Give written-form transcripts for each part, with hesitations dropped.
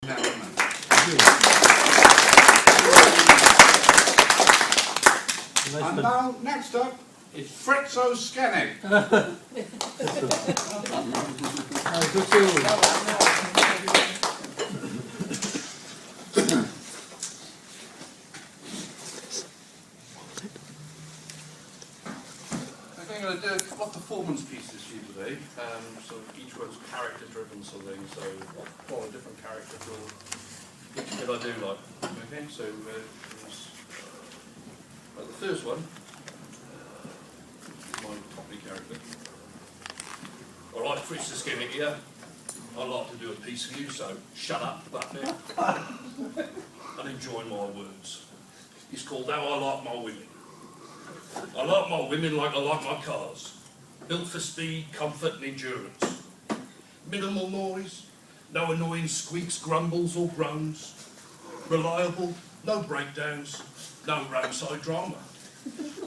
And now, next up, is Fritz O'Skennick. I'm going to do a couple of performance pieces for you today. So each one's character-driven sort of thing. So follow a different character for which bit I do like. Okay, so the first one. My Cockney character. Alright, Fritz O'Skennick here. I'd like to do a piece for you, so shut up, button and enjoy my words. It's called How I Like My Women. I like my women like I like my cars. Built for speed, comfort and endurance. Minimal noise, no annoying squeaks, grumbles or groans. Reliable, no breakdowns, no roadside drama.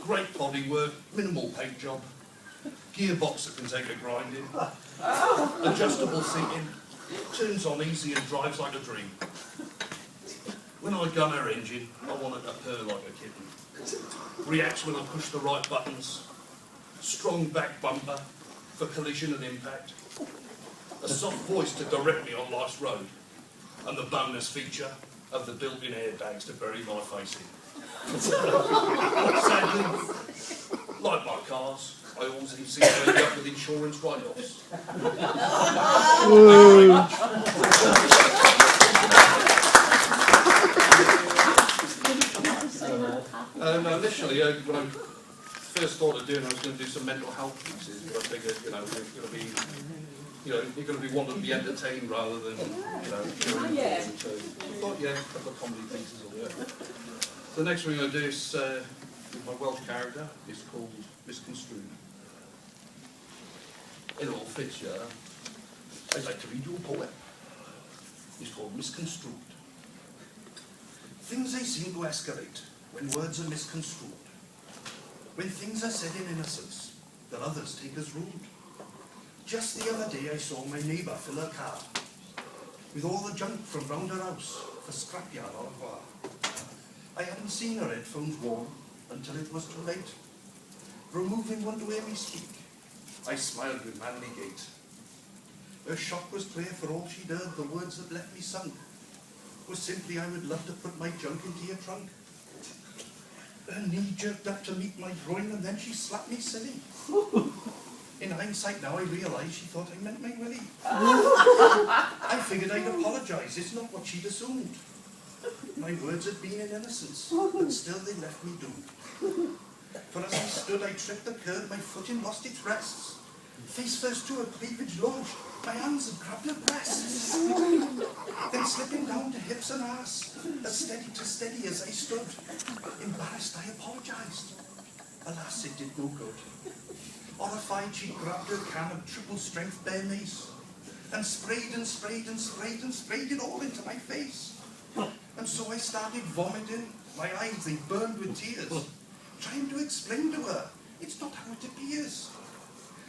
Great bodywork, minimal paint job. Gearbox that can take a grinding. Adjustable seating, turns on easy and drives like a dream. When I gun her engine, I want it to purr like a kitten. Reacts when I push the right buttons. Strong back bumper for collision and impact. A soft voice to direct me on life's road. And the bonus feature of the built-in airbags to bury my face in. Sadly, like my cars, I always seem to end up with insurance write-offs. Initially, when I first started doing it, I was going to do some mental health pieces, but I figured, you're going to be wanting to be entertained rather than, So I thought, a couple of comedy pieces will work. The next thing I'm going to do is my Welsh character. It's called Misconstrued. It all fits, yeah. I'd like to read you a poem. It's called Misconstrued. Things they seem to escalate when words are misconstrued. When things are said in innocence that others take as rude. Just the other day I saw my neighbour fill her car with all the junk from round her house for scrapyard or what. I hadn't seen her headphones warm until it was too late. Removing one to hear me speak, I smiled with manly gait. Her shock was clear, for all she'd heard, the words that left me sunk was simply, I would love to put my junk into your trunk. Her knee jerked up to meet my groin and then she slapped me silly. In hindsight now I realise she thought I meant my willy. I figured I'd apologise, it's not what she'd assumed. My words had been in innocence, but still they left me doomed. For as I stood, I tripped the curb, my footing lost its rests. Face first to her cleavage launched, my hands had grabbed her breasts. Then slipping down to hips and arse, as steady as I stood. Embarrassed, I apologised. Alas, it did no good. Horrified, she grabbed her can of triple strength bare mace and sprayed and sprayed and sprayed and sprayed it all into my face. And so I started vomiting, my eyes they burned with tears, trying to explain to her, it's not how it appears.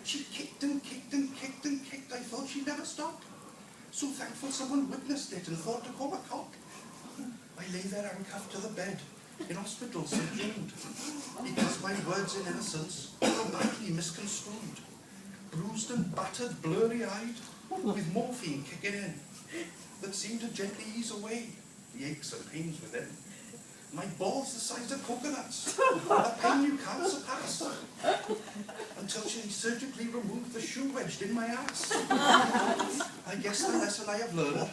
She kicked and kicked and kicked and kicked, I thought she'd never stop. So thankful someone witnessed it and thought to call a cop. I lay there handcuffed to the bed, in hospital subdued, because my words in innocence were badly misconstrued. Bruised and battered, blurry-eyed, with morphine kicking in, that seemed to gently ease away the aches and pains within. My balls the size of coconuts, a pain you can't surpass, until she surgically removed the shoe wedged in my ass. I guess the lesson I have learned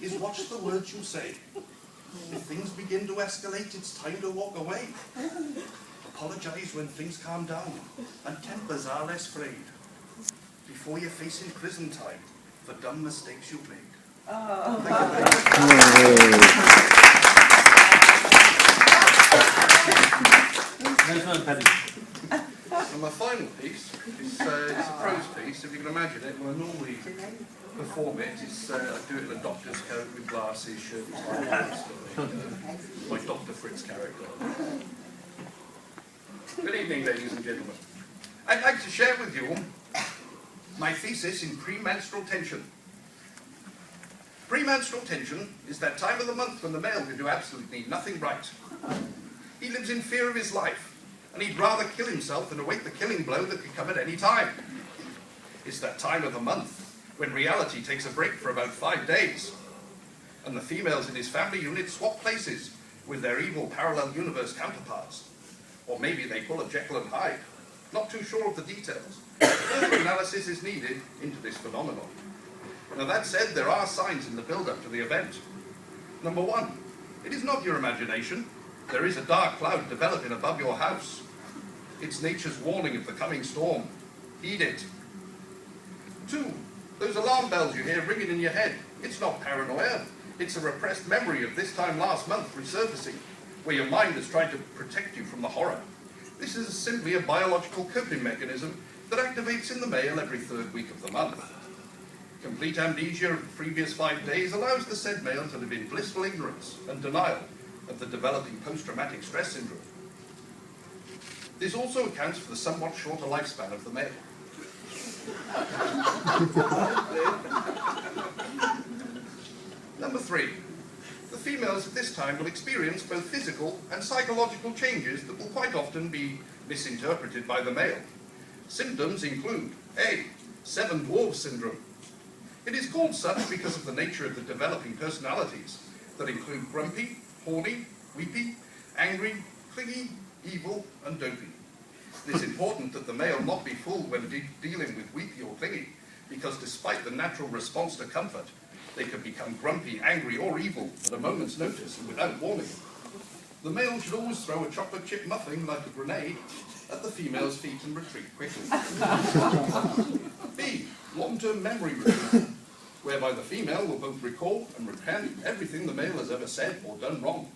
is watch the words you say. If things begin to escalate, it's time to walk away. Apologise when things calm down and tempers are less frayed, before you're facing prison time for dumb mistakes you've made. Thank you very much. And my final piece is it's a prose piece. If you can imagine it, when I normally perform it, it's, I do it in a doctor's coat with glasses, shirt, tie, my Dr. Fritz character. Good evening, ladies and gentlemen. I'd like to share with you my thesis in pre-menstrual tension. Pre-menstrual tension is that time of the month when the male can do absolutely nothing right. He lives in fear of his life, and he'd rather kill himself than await the killing blow that could come at any time. It's that time of the month when reality takes a break for about 5 days, and the females in his family unit swap places with their evil parallel universe counterparts. Or maybe they pull a Jekyll and Hyde. Not too sure of the details. Further analysis is needed into this phenomenon. Now that said, there are signs in the build-up to the event. Number 1, it is not your imagination. There is a dark cloud developing above your house. It's nature's warning of the coming storm. Heed it. 2, those alarm bells you hear ringing in your head. It's not paranoia. It's a repressed memory of this time last month resurfacing, where your mind has tried to protect you from the horror. This is simply a biological coping mechanism that activates in the male every 3rd week of the month. Complete amnesia of the previous 5 days allows the said male to live in blissful ignorance and denial of the developing post-traumatic stress syndrome. This also accounts for the somewhat shorter lifespan of the male. Number 3, the females at this time will experience both physical and psychological changes that will quite often be misinterpreted by the male. Symptoms include A. 7 dwarf syndrome. It is called such because of the nature of the developing personalities that include grumpy, horny, weepy, angry, clingy, evil, and dopey. It is important that the male not be fooled when dealing with weepy or clingy, because despite the natural response to comfort, they can become grumpy, angry, or evil at a moment's notice and without warning. The male should always throw a chocolate chip muffin like a grenade at the female's feet and retreat quickly. B. Long-term memory retrieval, whereby the female will both recall and recant everything the male has ever said or done wrong.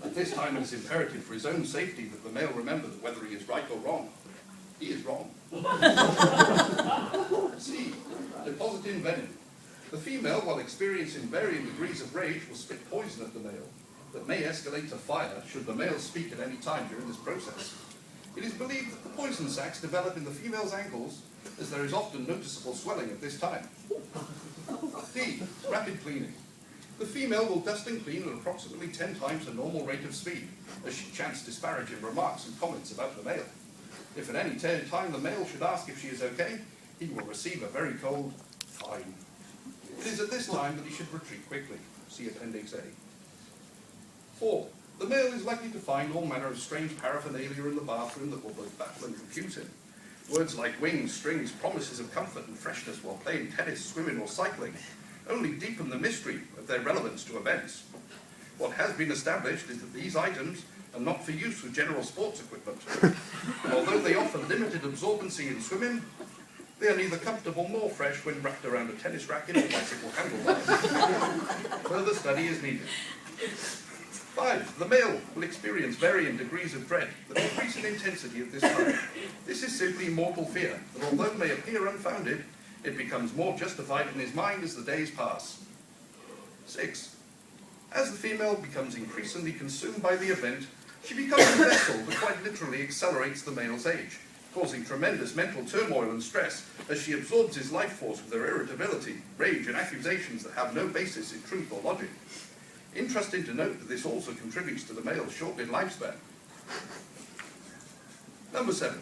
At this time, it is imperative for his own safety that the male remember that whether he is right or wrong, he is wrong. C. Depositing venom. The female, while experiencing varying degrees of rage, will spit poison at the male that may escalate to fire should the male speak at any time during this process. It is believed that the poison sacs develop in the female's ankles, as there is often noticeable swelling at this time. D. Rapid cleaning. The female will dust and clean at approximately 10 times the normal rate of speed, as she chants disparaging remarks and comments about the male. If at any time the male should ask if she is okay, he will receive a very cold, fine. It is at this time that he should retreat quickly. See Appendix A. 4. The male is likely to find all manner of strange paraphernalia in the bathroom that will both baffle and confuse him. Words like wings, strings, promises of comfort and freshness while playing tennis, swimming or cycling only deepen the mystery of their relevance to events. What has been established is that these items are not for use with general sports equipment. And although they offer limited absorbency in swimming, they are neither comfortable nor fresh when wrapped around a tennis racket or bicycle handlebars. Further study is needed. 5. The male will experience varying degrees of dread that increase in intensity at this time. This is simply mortal fear that, although it may appear unfounded, it becomes more justified in his mind as the days pass. 6. As the female becomes increasingly consumed by the event, she becomes a vessel that quite literally accelerates the male's age, causing tremendous mental turmoil and stress as she absorbs his life force with her irritability, rage, and accusations that have no basis in truth or logic. Interesting to note that this also contributes to the male's shortened lifespan. Number 7.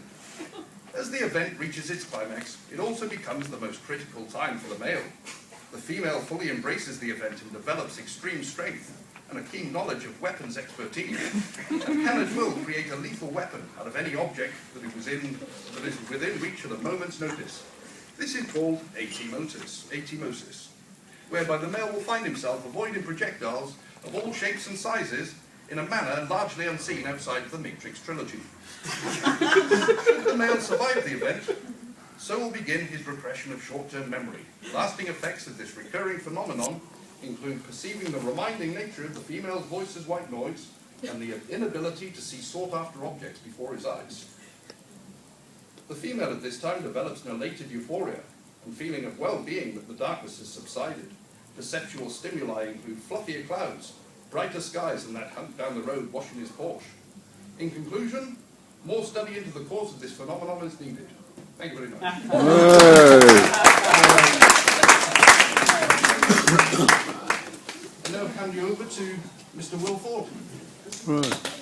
As the event reaches its climax, it also becomes the most critical time for the male. The female fully embraces the event and develops extreme strength and a keen knowledge of weapons expertise, and can and will create a lethal weapon out of any object that is within reach at a moment's notice. This is called atemosis, whereby the male will find himself avoiding projectiles of all shapes and sizes in a manner largely unseen outside of the Matrix trilogy. Should the male survive the event, so will begin his repression of short-term memory. Lasting effects of this recurring phenomenon include perceiving the reminding nature of the female's voice as white noise and the inability to see sought-after objects before his eyes. The female at this time develops an elated euphoria and feeling of well-being that the darkness has subsided. Perceptual stimuli include fluffier clouds, brighter skies, and that hunk down the road washing his Porsche. In conclusion, more study into the cause of this phenomenon is needed. Thank you very much. I now hand you over to Mr. Will Ford. Right.